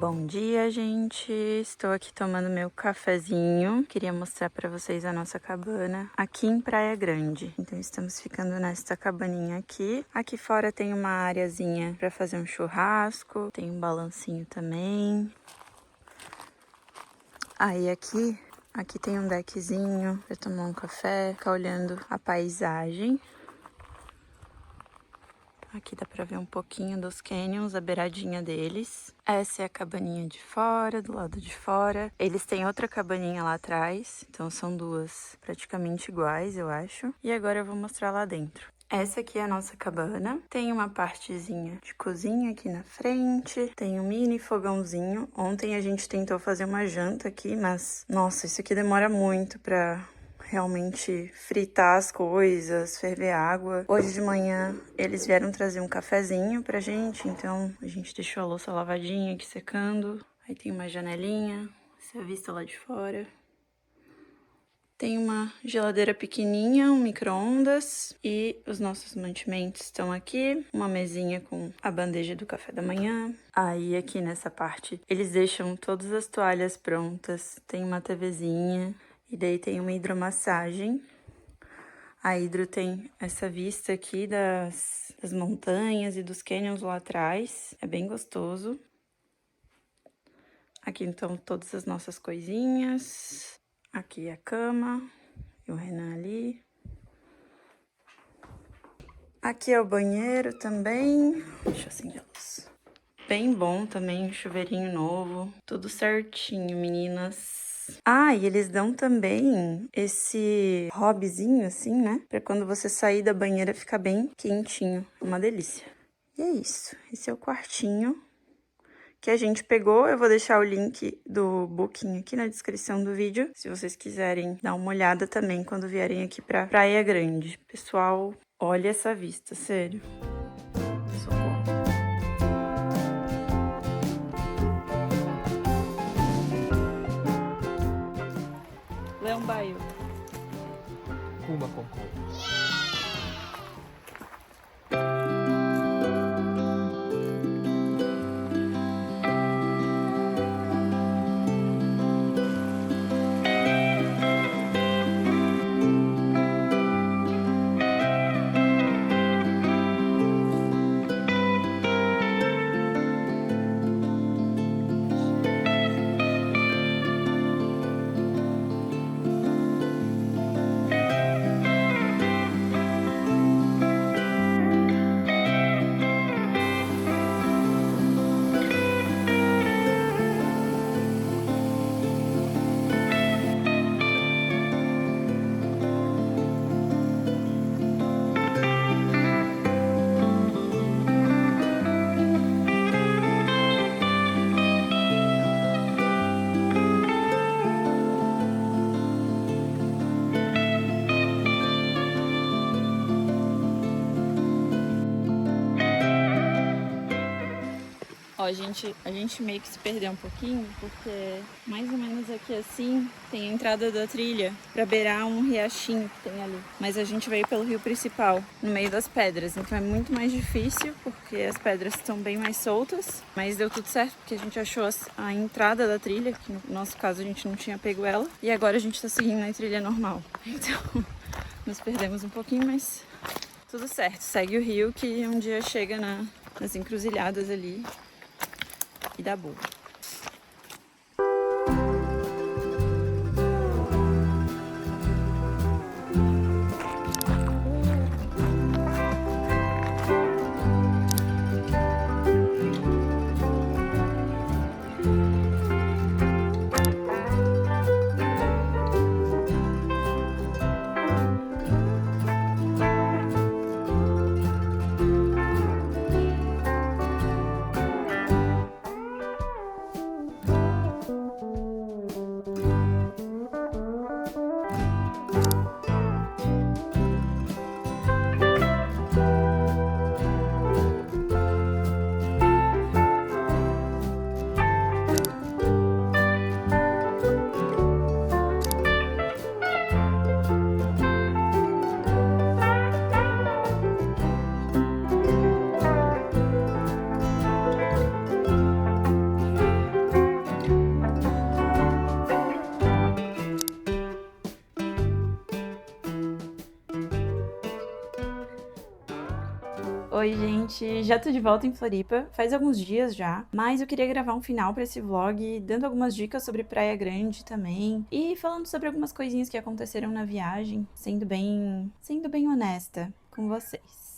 Bom dia, gente! Estou aqui tomando meu cafezinho. Queria mostrar para vocês a nossa cabana aqui em Praia Grande. Então estamos ficando nesta cabaninha aqui. Aqui fora tem uma areazinha para fazer um churrasco, tem um balancinho também. Aí aqui tem um deckzinho para tomar um café, ficar olhando a paisagem. Aqui dá pra ver um pouquinho dos canyons, a beiradinha deles. Essa é a cabaninha de fora, do lado de fora. Eles têm outra cabaninha lá atrás, então são duas praticamente iguais, eu acho. E agora eu vou mostrar lá dentro. Essa aqui é a nossa cabana. Tem uma partezinha de cozinha aqui na frente. Tem um mini fogãozinho. Ontem a gente tentou fazer uma janta aqui, mas... nossa, isso aqui demora muito pra... realmente fritar as coisas, ferver água. Hoje de manhã eles vieram trazer um cafezinho pra gente, então a gente deixou a louça lavadinha aqui secando. Aí tem uma janelinha, essa é a vista lá de fora. Tem uma geladeira pequenininha, um micro-ondas e os nossos mantimentos estão aqui. Uma mesinha com a bandeja do café da manhã. Aí aqui nessa parte eles deixam todas as toalhas prontas, tem uma TVzinha. E daí tem uma hidromassagem. A hidro tem essa vista aqui das montanhas e dos canyons lá atrás. É bem gostoso. Aqui então todas as nossas coisinhas. Aqui a cama. E o Renan ali. Aqui é o banheiro também. Deixa eu acender a luz. Bem bom também, um chuveirinho novo. Tudo certinho, meninas. Ah, e eles dão também esse hobbyzinho assim, né? Pra quando você sair da banheira ficar bem quentinho. Uma delícia. E é isso. Esse é o quartinho que a gente pegou. Eu vou deixar o link do booking aqui na descrição do vídeo, se vocês quiserem dar uma olhada também quando vierem aqui pra Praia Grande. Pessoal, olha essa vista, sério. Socorro. Leão Baio. Kuma Concon. Ó, a gente meio que se perdeu um pouquinho, porque mais ou menos aqui assim tem a entrada da trilha pra beirar um riachinho que tem ali. Mas a gente veio pelo rio principal, no meio das pedras, então é muito mais difícil, porque as pedras estão bem mais soltas. Mas deu tudo certo, porque a gente achou a entrada da trilha, que no nosso caso a gente não tinha pego ela. E agora a gente tá seguindo na trilha normal. Então, nos perdemos um pouquinho, mas tudo certo. Segue o rio que um dia chega nas encruzilhadas ali. E dá boa. gente, já tô de volta em Floripa, faz alguns dias já, mas eu queria gravar um final pra esse vlog, dando algumas dicas sobre Praia Grande também, e falando sobre algumas coisinhas que aconteceram na viagem, sendo bem honesta com vocês.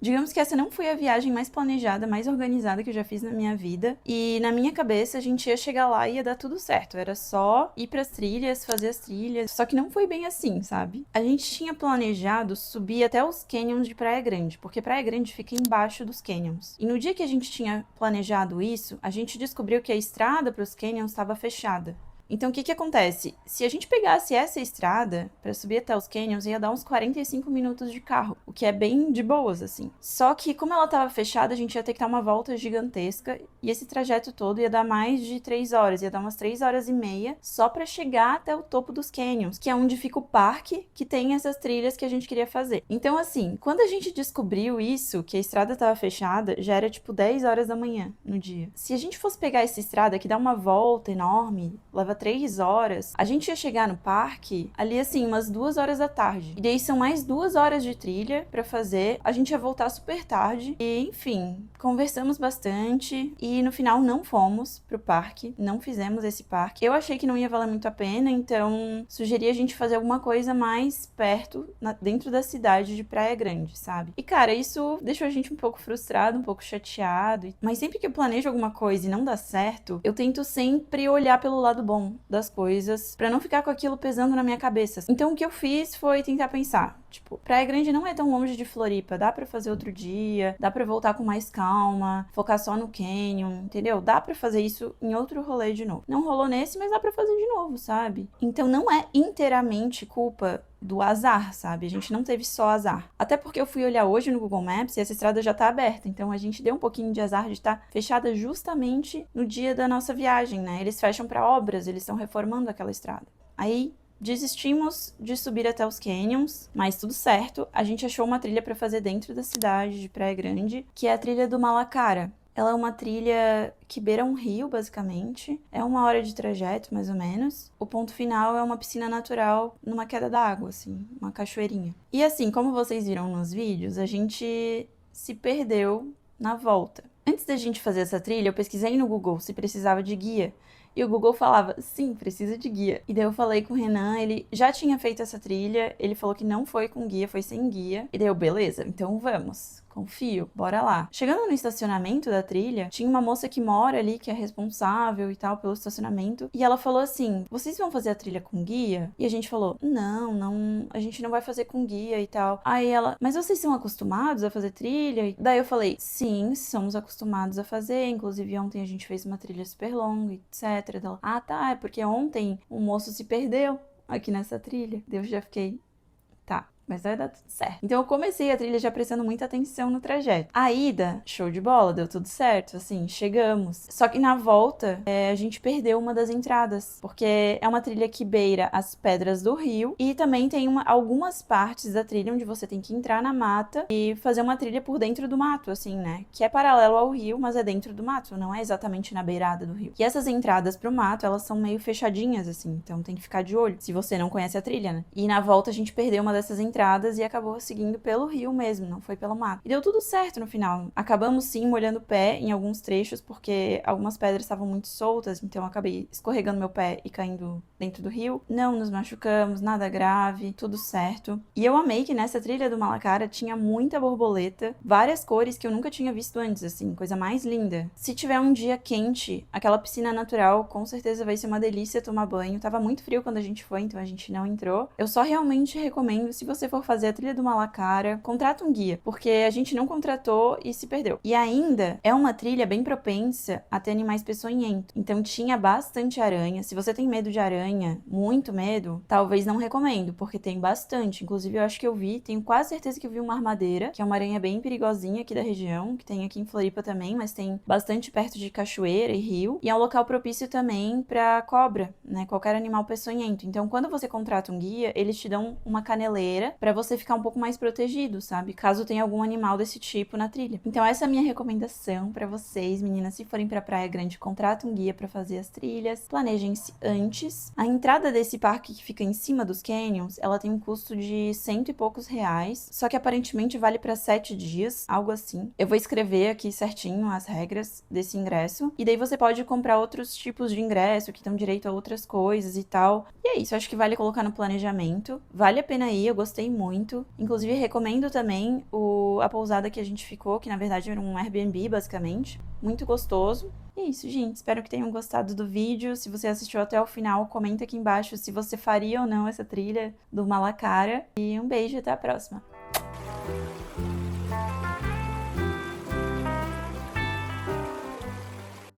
Digamos que essa não foi a viagem mais planejada, mais organizada que eu já fiz na minha vida. E na minha cabeça a gente ia chegar lá e ia dar tudo certo. Era só ir pras trilhas, fazer as trilhas. Só que não foi bem assim, sabe? A gente tinha planejado subir até os canyons de Praia Grande, porque Praia Grande fica embaixo dos canyons. E no dia que a gente tinha planejado isso, a gente descobriu que a estrada pros canyons estava fechada. Então, o que acontece? Se a gente pegasse essa estrada pra subir até os canyons, ia dar uns 45 minutos de carro, o que é bem de boas, assim. Só que, como ela tava fechada, a gente ia ter que dar uma volta gigantesca, e esse trajeto todo ia dar mais de 3 horas, ia dar umas 3 horas e meia, só pra chegar até o topo dos canyons, que é onde fica o parque, que tem essas trilhas que a gente queria fazer. Então, assim, quando a gente descobriu isso, que a estrada tava fechada, já era tipo 10 horas da manhã no dia. Se a gente fosse pegar essa estrada que dá uma volta enorme, leva 3 horas, a gente ia chegar no parque ali assim, umas 2 horas da tarde. E daí são mais 2 horas de trilha pra fazer. A gente ia voltar super tarde. E, enfim, conversamos bastante. E no final não fomos pro parque. Não fizemos esse parque. Eu achei que não ia valer muito a pena, então sugeri a gente fazer alguma coisa mais perto, dentro da cidade de Praia Grande, sabe? E, cara, isso deixou a gente um pouco frustrado, um pouco chateado. Mas sempre que eu planejo alguma coisa e não dá certo, eu tento sempre olhar pelo lado bom das coisas, pra não ficar com aquilo pesando na minha cabeça. Então o que eu fiz foi tentar pensar, tipo, Praia Grande não é tão longe de Floripa, dá pra fazer outro dia, dá pra voltar com mais calma, focar só no canyon, entendeu? Dá pra fazer isso em outro rolê de novo. Não rolou nesse, mas dá pra fazer de novo, sabe? Então não é inteiramente culpa do azar, sabe? A gente não teve só azar. Até porque eu fui olhar hoje no Google Maps e essa estrada já tá aberta, então a gente deu um pouquinho de azar de estar fechada justamente no dia da nossa viagem, né? Eles fecham pra obras, eles estão reformando aquela estrada. Aí desistimos de subir até os canyons, mas tudo certo. A gente achou uma trilha pra fazer dentro da cidade de Praia Grande, que é a trilha do Malacara. Ela é uma trilha que beira um rio, basicamente. É 1 hora de trajeto, mais ou menos. O ponto final é uma piscina natural numa queda d'água, assim, uma cachoeirinha. E assim, como vocês viram nos vídeos, a gente se perdeu na volta. Antes da gente fazer essa trilha, eu pesquisei no Google se precisava de guia. E o Google falava, sim, precisa de guia. E daí eu falei com o Renan, ele já tinha feito essa trilha, ele falou que não foi com guia, foi sem guia. E daí eu, beleza, então vamos. Confio, bora lá. Chegando no estacionamento da trilha, tinha uma moça que mora ali, que é responsável e tal pelo estacionamento. E ela falou assim, vocês vão fazer a trilha com guia? E a gente falou, não, a gente não vai fazer com guia e tal. Aí ela, mas vocês são acostumados a fazer trilha? E daí eu falei, sim, somos acostumados a fazer. Inclusive ontem a gente fez uma trilha super longa, etc. Ela, ah, tá, é porque ontem um moço se perdeu aqui nessa trilha. Daí eu já fiquei, tá. Mas vai dar tudo certo. Então eu comecei a trilha já prestando muita atenção no trajeto. A ida, show de bola, deu tudo certo, assim, chegamos. Só que na volta, a gente perdeu uma das entradas, porque é uma trilha que beira as pedras do rio e também tem algumas partes da trilha onde você tem que entrar na mata e fazer uma trilha por dentro do mato, assim, né? Que é paralelo ao rio, mas é dentro do mato, não é exatamente na beirada do rio. E essas entradas pro mato, elas são meio fechadinhas, assim, então tem que ficar de olho, se você não conhece a trilha, né? E na volta a gente perdeu uma dessas entradas e acabou seguindo pelo rio mesmo, não foi pelo mato. E deu tudo certo no final. Acabamos sim molhando o pé em alguns trechos, porque algumas pedras estavam muito soltas, então eu acabei escorregando meu pé e caindo dentro do rio. Não nos machucamos, nada grave, tudo certo. E eu amei que nessa trilha do Malacara tinha muita borboleta, várias cores que eu nunca tinha visto antes, assim, coisa mais linda. Se tiver um dia quente, aquela piscina natural com certeza vai ser uma delícia tomar banho. Tava muito frio quando a gente foi, então a gente não entrou. Eu só realmente recomendo, se você for fazer a trilha do Malacara, contrata um guia, porque a gente não contratou e se perdeu. E ainda é uma trilha bem propensa a ter animais peçonhentos. Então tinha bastante aranha. Se você tem medo de aranha, muito medo, talvez não recomendo, porque tem bastante. Inclusive eu acho que eu vi, tenho quase certeza que eu vi uma armadeira, que é uma aranha bem perigosinha aqui da região, que tem aqui em Floripa também, mas tem bastante perto de cachoeira e rio. E é um local propício também pra cobra, né? Qualquer animal peçonhento. Então quando você contrata um guia, eles te dão uma caneleira pra você ficar um pouco mais protegido, sabe? Caso tenha algum animal desse tipo na trilha. Então essa é a minha recomendação pra vocês, meninas, se forem pra Praia Grande, contratem um guia pra fazer as trilhas, planejem-se antes. A entrada desse parque que fica em cima dos canyons, ela tem um custo de R$100 e poucos, só que aparentemente vale pra 7 dias, algo assim. Eu vou escrever aqui certinho as regras desse ingresso, e daí você pode comprar outros tipos de ingresso que dão direito a outras coisas e tal. E é isso, acho que vale colocar no planejamento. Vale a pena ir, eu gostei muito. Inclusive, recomendo também a pousada que a gente ficou, que na verdade era um Airbnb, basicamente. Muito gostoso. E é isso, gente. Espero que tenham gostado do vídeo. Se você assistiu até o final, comenta aqui embaixo se você faria ou não essa trilha do Malacara. E um beijo, até a próxima.